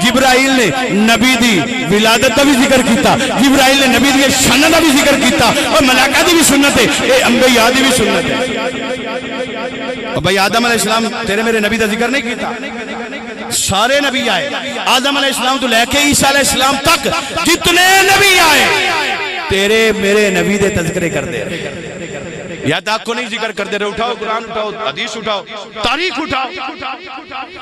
جبرائیل نے نبی دی ولادت دا بھی ذکر کیتا جبرائیل نے نبی دی شانہ دا بھی ذکر کیتا اور ملائکہ دی بھی سنت ہے اے انبیاء دی بھی سنت ہے اور بھائی آدم علیہ السلام تیرے میرے نبی دا ذکر نہیں کیتا سارے نبی آئے آدم علیہ السلام تو لے کے عیسیٰ علیہ السلام تک جتنے نبی آئے تیرے میرے نبی دے تذکرے کر دے یا تاک کو نہیں ذکر کر دے رہے اٹھاؤ قرآن اٹھاؤ حدیث اٹھاؤ تاریخ اٹھاؤ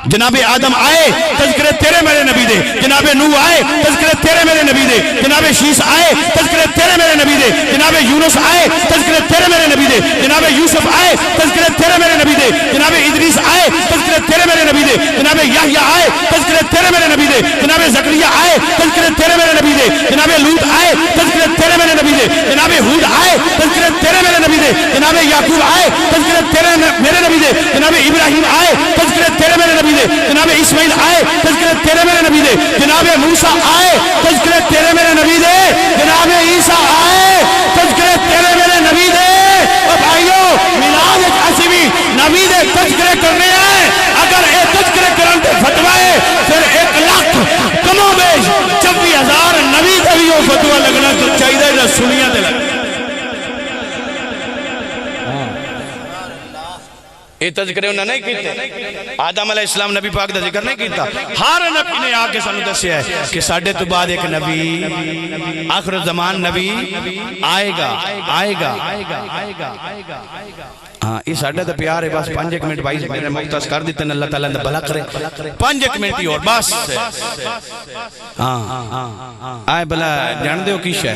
جناب آدم آئے تذکرے تیرے میرے نبی دے جناب نوح آئے تذکرے تیرے میرے نبی دے جناب شیس آئے تذکرے تیرے میرے نبی دے جناب یونس آئے تذکرے تیرے میرے نبی دے جناب یوسف آئے تذکرے تیرے میرے نبی دے جناب ادریس آئے تذکرے تیرے میرے نبی دے جناب یحییٰ آئے تذکرے تیرے میرے نبی دے جناب زکریا آئے تذکرے تیرے میرے نبی دے جناب لوط آئے تذکرے تیرے میرے نبی دے جناب ہود آئے تذکرے تیرے میرے نبی دے جناب یعقوب آئے تذکرے تیرے میرے نبی دے جناب ابراہیم آئے تذکرے تیرے میرے نبی دے جناب اسماعیل آئے تذکرے تیرے میرے نبی دے جناب موسیٰ آئے تذکرے تیرے میرے نبی دے جناب عیسیٰ آئے تذکرے تیرے میرے نبی دے اور بھائیو میلاد ایک عظیمی نبی دے تذکرے کرنے آئے اگر اے تذکرے کرن تے فتوائے پھر 1,00,000 کمو بیش 24,000 نبی دے بھی وہ فتوہ لگنا تو چاہیے جو سنیاں دے لگنا یہ تذکرے انہوں نے نہیں کیتے آدم علیہ السلام نبی پاک دا ذکر نہیں کیتا ہر نبی نے آکے سانو دسیا ہے کہ ساڑھے تو بعد ایک نبی آخر الزمان نبی آئے گا ہاں یہ ساڑھے تو پیار ہے بس 5 منٹ 22 میرے مختص کر دیتے ہیں اللہ تعالیٰ نے بھلا کرے 5 منٹ ہی اور بس ہاں آئے بھلا جان دیو کی شے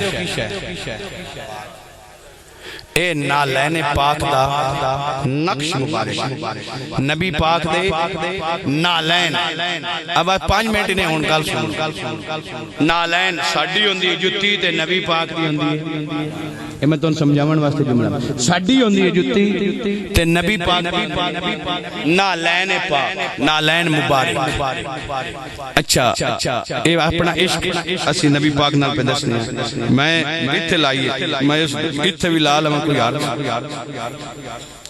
اے نالین پاک دا نقش مبارک نبی پاک دے نالین اب 5 منٹ نے ہون گل سن نالین ساڑھی ہوندی جتی تے نبی پاک دی ہوندی ہے میں تون سمجھاون واسطے جملہ ساڑھی ہوندی ہے جتی تے نبی پاک نالین پاک نالین مبارک اچھا اے اپنا عشق اسی نبی پاک نال پہ دسنے میں اتھے لائیے میں اتھے بھی لال ہوں کوئی یار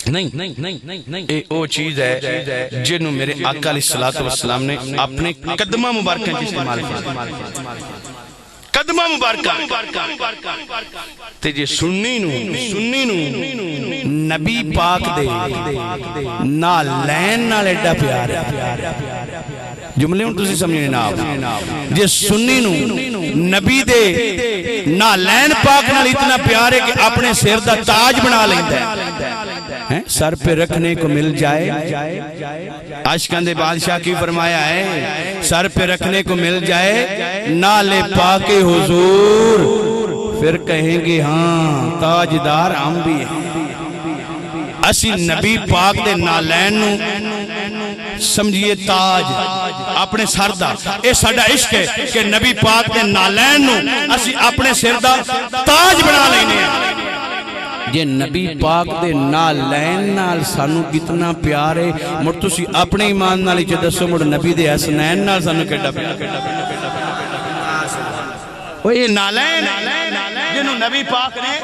نہیں اے او چیز ہے جنہوں میرے آقا علیہ السلام نے اپنے قدمہ مبارکہ کی استعمال کیا قدمہ مبارکہ تے جے سنی نو نبی پاک دے نالین نال ایڈا پیار ہے جملے ہوں تسی سمجھنے نا جے سنی نو نبی دے نالین پاک نال اتنا پیار ہے کہ اپنے سر دا تاج بنا لیندہ ہے سر پہ رکھنے کو مل جائے عاشقاں دے بادشاہ کی فرمایا ہے سر پہ رکھنے کو مل جائے نالے پاک حضور پھر کہیں گے ہاں تاجدار ہم بھی ہیں اسی نبی پاک دے نالین نو سمجھئے تاج اپنے سر دا اے ساڑا عشق ہے کہ نبی پاک دے نالین نو اسی اپنے سر دا تاج بنا لینے ہیں یہ نبی پاک دے نالین نال سانو کتنا پیار ہے مڑ تسی اپنے ایمان نالی چے دسو مڑ نبی دے حسنین نال سانو کیڑا پیار وہ یہ نالین جنہوں نبی پاک نے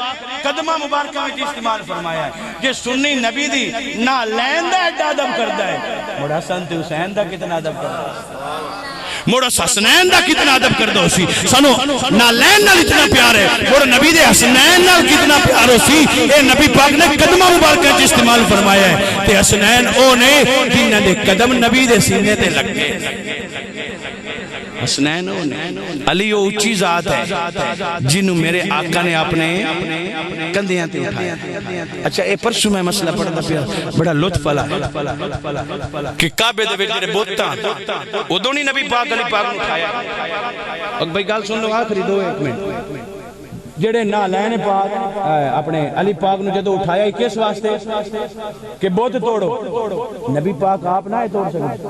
قدمہ مبارکہ میں استعمال فرمایا ہے کہ سنی نبی دی نالین دا ایڈا ادب کردہ ہے مڑا سنت حسین دا کتنا ادب کردہ ہے موڑا حسنین دا کتنا ادب کردہ ہو سی سنو نالین نال اتنا پیار ہے موڑا نبی دے حسنین نال کتنا پیار ہو سی اے نبی پاک نے قدمہ مبارکہ چی استعمال فرمایا ہے تے حسنین او نے جنہ دے قدم نبی دے سینے تے لگ گئے حسنین علی وہ اونچی ذات ہے جنہوں میرے آقا نے اپنے کندھیاں تے اٹھایا. اچھا اے پرسوں میں مسئلہ پڑھدا پیا بڑا لطف والا کہ کعبے دے وچ جڑے بت ادوں نہیں نبی پاک علی پاک نوں اٹھایا. اب بھائی گل سن لو آخری 2 منٹ جڑے نالین پاک اپنے علی پاک نوں جدوں اٹھایا کس واسطے کہ بت توڑو. نبی پاک آپ نہ توڑ سکتے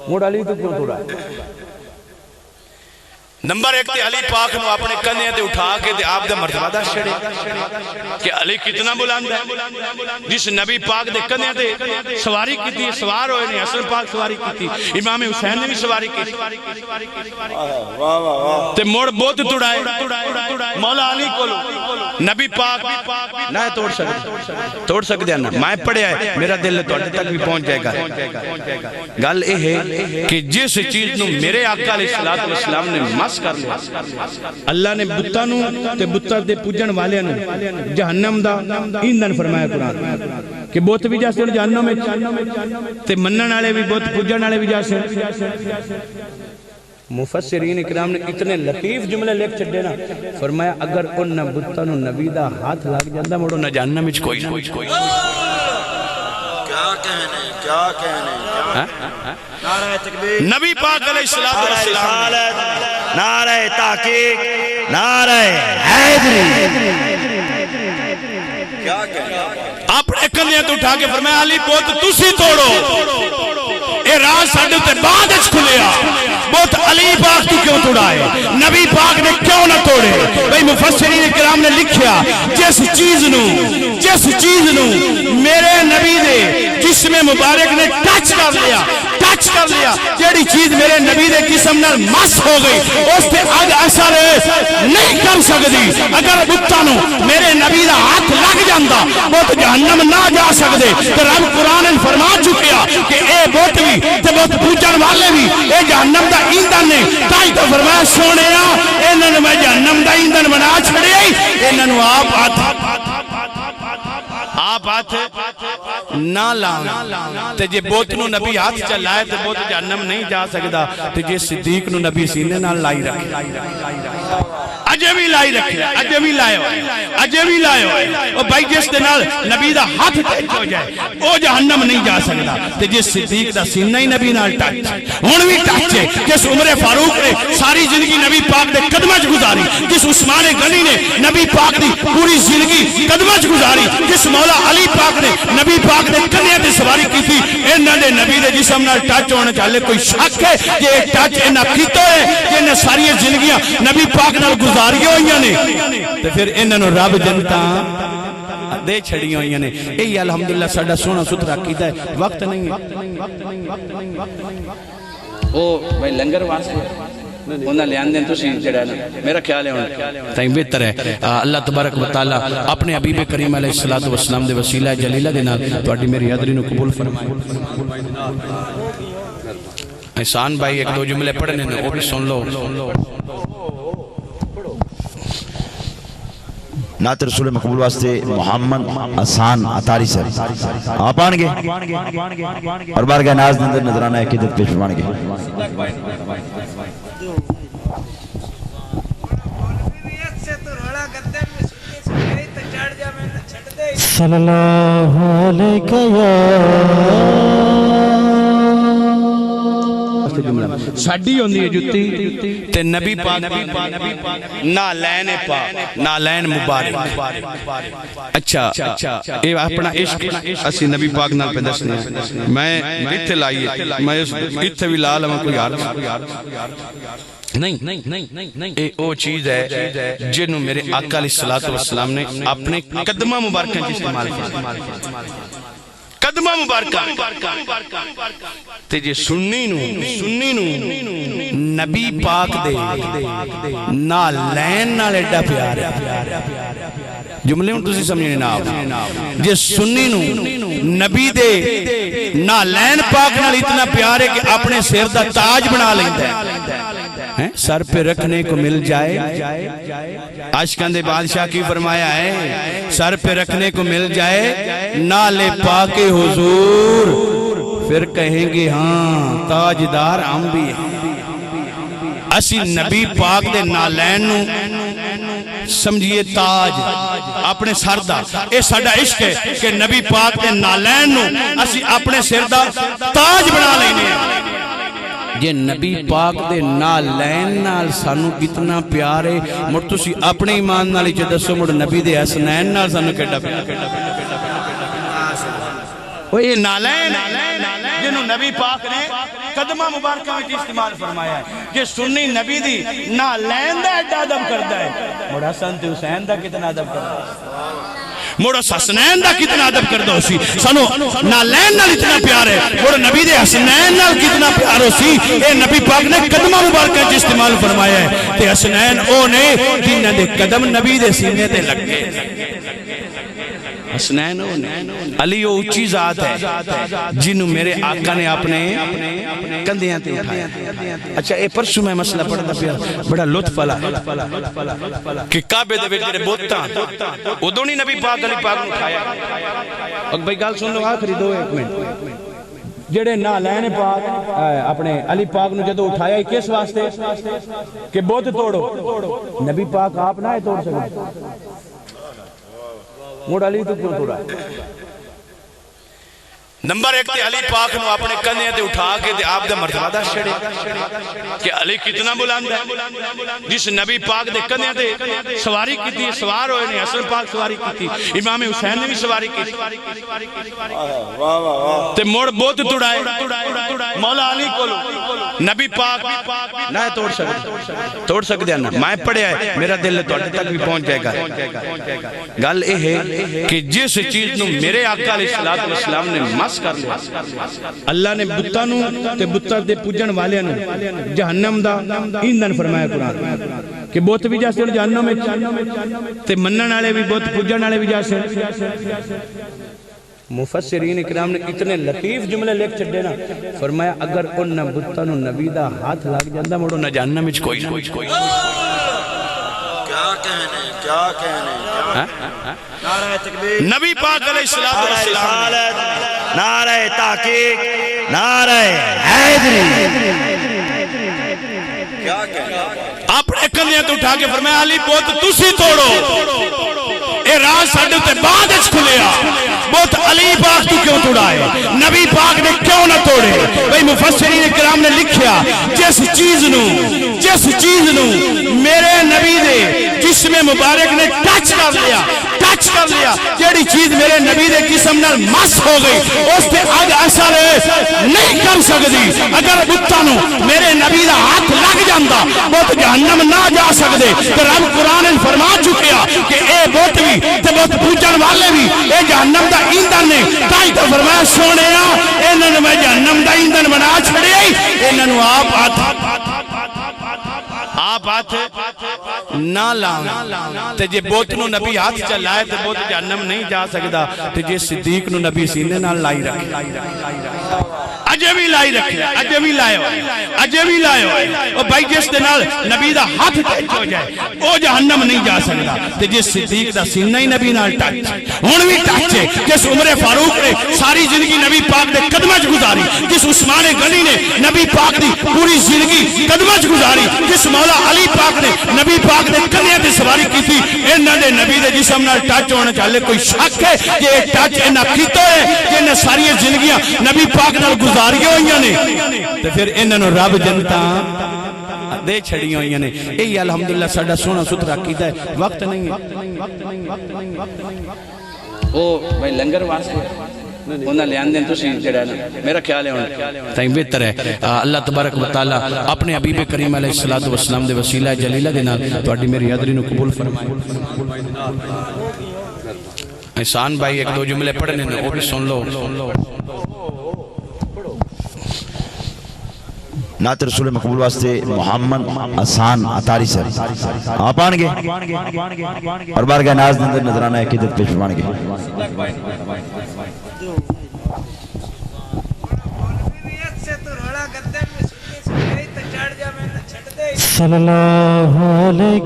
مڑ علی تو کیوں توڑا. نمبر 1 تے علی پاک نو اپنے کندھے تے اٹھا کے تے آپ دا مرتبہ دس چھڑے کہ علی کتنا بلند ہے. جس نبی پاک دے کندھے تے سواری کیتی سوار ہوئے نے حسن پاک سواری کیتی امام حسین نے بھی سواری کی تے مڑ بت توڑائے مولا علی کولو. نبی پاک نہ توڑ سکدے ہیں. میں پڑھیا ہے میرا دل تواڈے تک بھی پہنچ جائے گا. گل اے ہے کہ جس چیز نو میرے آقا علیہ الصلوۃ والسلام نے مس کر لیا اللہ نے بتاں نو تے بتاں دے پوجن والیاں نو جہنم دا ایندھن فرمایا قرآن کہ بت بھی جاسے جہنم وچ تے منن والے بھی بت پوجن والے بھی جاسے. مفسرین اکرام نے اتنے لطیف جملے لکھ چھڈے نا فرمایا اگر ان بتاں نو نبی دا ہاتھ لگ جاندا مڑو نہ جہنم وچ کوئی کیا کہنے نعرہ تکبیر نبی پاک علیہ السلام نعرہ تحقیق نعرہ حیدری کیا کہنے اپنے کندھے تو اٹھا کے فرمایا علی بت تسی توڑو اے راز ساڈے تے بعد وچ کھلیا بت علی پاک تو کیوں توڑائے نبی پاک نے کیوں نہ توڑے. بھئی مفسرین کرام نے لکھیا جس چیز نو میرے نبی دے جسم مبارک نے ٹچ کر لیا جیڑی چیز میرے نبی دے جسم نال مس ہو گئی اس تے اگ اثر نہیں کر سکدی. اگر بتاں نو میرے نبی دا ہاتھ لگ جاندا بت جہنم نہ جا سکدے تے رب قرآن نے فرما چکیا کہ اے بت بھی تے بت پوجن والے بھی اے جہنم دا ایندھن نے. تاں تو فرمایا سونیا انہاں نوں میں جہنم دا ایندھن بنا چھڑیا انہاں نوں آپ ہاتھ نہ لاؤں تے جے بت نو نبی ہاتھ چلائے تے بت جہنم نہیں جا سکدا تے جے صدیق نو نبی سینے نال لائی رکھے اجے بھی لائے ہوئے او بھائی جس دے نال نبی دا ہاتھ ٹچ ہو جائے او جہنم نہیں جا سکدا تے جے صدیق دا سینہ ہی نبی نال ٹچ ہن بھی ٹچ ہے. جس عمر فاروق نے ساری زندگی نبی پاک دے قدماں وچ گزاری جس عثمان غنی نے نبی پاک دی پوری زندگی قدماں وچ گزاری جس مولا علی پاک نے نبی پاک دے کندھے تے سواری کیتی انہاں دے نبی دے جسم نال ٹچ ہونے چالے کوئی شک ہے کہ ٹچ انہاں کیتا ہے کہ انہاں ساری زندگیاں نبی پاک نال گزاریاں ہوئیاں نے تے پھر انہاں نوں رب جنتاں دے چھڑیاں ہوئیاں نے. اے الحمدللہ ساڈا سونا ستھرا کیتا ہے. وقت نہیں ہے او بھائی لنگر واسطے انہاں لیان دیں تسی جڑا میرا خیال ہے تائیں بہتر ہے. اللہ تبارک و تعالی اپنے حبیب کریم علیہ الصلوۃ والسلام دے وسیلہ جلیلہ دے نال تہاڈی میری حاضری نو قبول فرمائے. احسان بھائی ایک دو جملے پڑھنے نے وہ بھی سن لو. نعت رسول مقبول واسطے محمد احسان اتاری صاحب آپ آن گے اور بارگاہ ناز نظر نظرانہ عقیدت پیش فرمان گے. صلی اللہ علیہ ساڑی ہوندی ہے جتی تے نبی پاک نالین پاک نالین مبارک. اچھا اے اپنا عشق اسی نبی پاک نال پہ دسنے ہیں. میں اتھے لائیے میں اتھے بھی لال ہوں کوئی نہیں اے او چیز ہے جنہوں میرے آقا علیہ الصلوۃ والسلام نے اپنے قدمہ مبارکہ کی استعمال کیا. قدمہ مبارکہ تے جے سنی نو نبی پاک دے نالین نال ایڈا پیار ہے. جملے ہوں تسی سمجھنے نہ آؤ. جے سنی نو نبی دے نالین پاک نال اتنا پیار ہے کہ اپنے سر دا تاج بنا لیندہ ہے. سر پہ رکھنے کو مل جائے عاشقاں دے بادشاہ کی فرمایا ہے سر پہ رکھنے کو مل جائے نالے پاک حضور پھر کہیں گے ہاں تاجدار ہم بھی ہیں اسی نبی پاک دے نالین نو سمجھیے تاج اپنے سر دا اے ساڈا عشق ہے کہ نبی پاک دے نالین نو اسی اپنے سر دا تاج بنا لینے یہ نبی پاک دے نالین نال سانو کتنا پیار ہے مڑ تسی اپنے ایمان نالی چے دسو مڑ نبی دے حسنین نال سانو کیڑا پیار وہ یہ نالین جنہوں نبی پاک نے قدمہ مبارکہ میں استعمال فرمایا ہے کہ سنی نبی دی نالین دا ایڈا ادب کرتا ہے موڑا حسن تے حسین دا کتنا ادب کرتا ہے موڑا حسنین دا کتنا ادب کرتا ہو سی سنو نالین نال اتنا پیار ہے موڑا نبی دے حسنین نال کتنا پیار ہو سی اے نبی پاک نے قدمہ مبارکہ میں استعمال فرمایا ہے تے حسنین او نے جنہ دے قدم نبی دے سینے تے لگ گئے حسنین علی وہ اونچی ذات ہے جنہوں میرے آقا نے اپنے کندھیاں تے اٹھایا اچھا اے پرسوں میں مسئلہ پڑھتا پیا بڑا لطف والا کہ کعبے دے وچ جڑے بتاں ادوں نہیں نبی پاک علی پاک نوں اٹھایا اب بھائی گل سن لو آخری دو ایک منٹ جڑے نالین پاک اپنے علی پاک نوں جدوں اٹھایا کس واسطے کہ بت توڑو نبی پاک آپ نہ توڑ سکتے موڑ علی تو کیوں توڑا ہے نمبر ایک تے علی پاک نو اپنے کندھے تے اٹھا کے تے آپ دا مرتبہ دا چھڑے کہ علی کتنا بلند ہے جس نبی پاک دے کندھے تے سواری کیتی سوار ہوئے نے حسن پاک سواری کیتی امام حسین نے بھی سواری کیتی تے موڑ بہت توڑائے مولا علی کو نبی پاک نہ توڑ سکتے ہیں میں پڑھیا ہے میرا دل توڑے تک بھی پہنچ جائے گا گل اے ہے کہ جس چیز نو میرے آقا علیہ السلام نے مس کر لیا اللہ نے بتانوں تے بتاں دے پوجن والے نو جہنم دا ایندھن فرمایا قرآن کہ بت بھی جاسے جہنم میں تے منن والے بھی بت پوجن والے بھی جاسے مفسرین اکرام نے اتنے لطیف جملے لکھ چھڑے نا فرمایا اگر ان بتاں نو نبی دا ہاتھ لگ جاندا مڑو نہ جہنم وچ کوئی کیا کہنے نعرہ تکبیر نبی پاک علیہ السلام نعرہ تحقیق نعرہ حیدری اپنے کندھے تو اٹھا کے فرمایا علی بت تسی توڑو اے راز ساڈے تے بعد وچ کھلیا بت علی پاک تو کیوں توڑائے نبی پاک نے کیوں نہ توڑے بھئی مفسرین کرام نے لکھیا جس چیز نو میرے نبی دے جسم مبارک نے ٹچ کر لیا جیڑی چیز میرے نبی دے جسم نال مس ہو گئی اس تے اگ اثر نہیں کر سکتی اگر بتاں نو میرے نبی دا ہاتھ لگ جاندا بت جہنم نہ جا سکدے تے رب قرآن فرما چکیا کہ اے بت بھی تے بت پوجن والے بھی اے جہنم دا ایندھن نے تاں تے فرمایا سونیا انہاں نے میں جہنم دا ایندھن بنا چھڑیا انہاں نو آپ ہاتھ نہ لاؤں تے جے بت نو نبی ہاتھ چلائے تے بت جہنم نہیں جا سکدا تے جے صدیق نو نبی سینے نال لائی رکھے اجے بھی لائے ہوئے اور بھائی جس دے نال نبی دا ہاتھ ٹچ ہو جائے او جہنم نہیں جا سکدا تے جس صدیق دا سینہ ہی نبی نال ٹچ ہن بھی ٹچ ہے جس عمر فاروق نے ساری زندگی نبی پاک دے قدماں وچ گزاری جس عثمان غنی نے نبی پاک دی پوری زندگی قدماں وچ گزاری جس مولا علی پاک نے نبی پاک دے کندھے تے سواری کیتی انہاں دے نبی دے جسم نال ٹچ ہونا چاہے کوئی شک ہے کہ ٹچ انہاں کیتا ہے کہ انہاں ساری زندگیاں نبی پاک نال گزاریاں ہوئیاں نے تے پھر انہاں نو رب جنتاں دے چھڑیاں ہوئیاں نے اے الحمدللہ ساڈا سونا ستھرا کیتا ہے وقت نہیں ہے او بھائی لنگر واسطے انہاں لے آندے تسی جڑا میرا خیال ہے تائیں بہتر ہے اللہ تبارک و تعالی اپنے حبیب کریم علیہ الصلوۃ والسلام دے وسیلہ جلیلہ دے نال تہاڈی میری حاضری نو قبول فرمائے احسان بھائی ایک دو جملے پڑھنے نے وہ بھی سن لو نعت رسول مقبول واسطے محمد احسان اتاری صاحب آپ آن گے اور بارگاہ ناز اندر نظرانہ عقیدت پیش فرمان گے صلی اللہ علیہ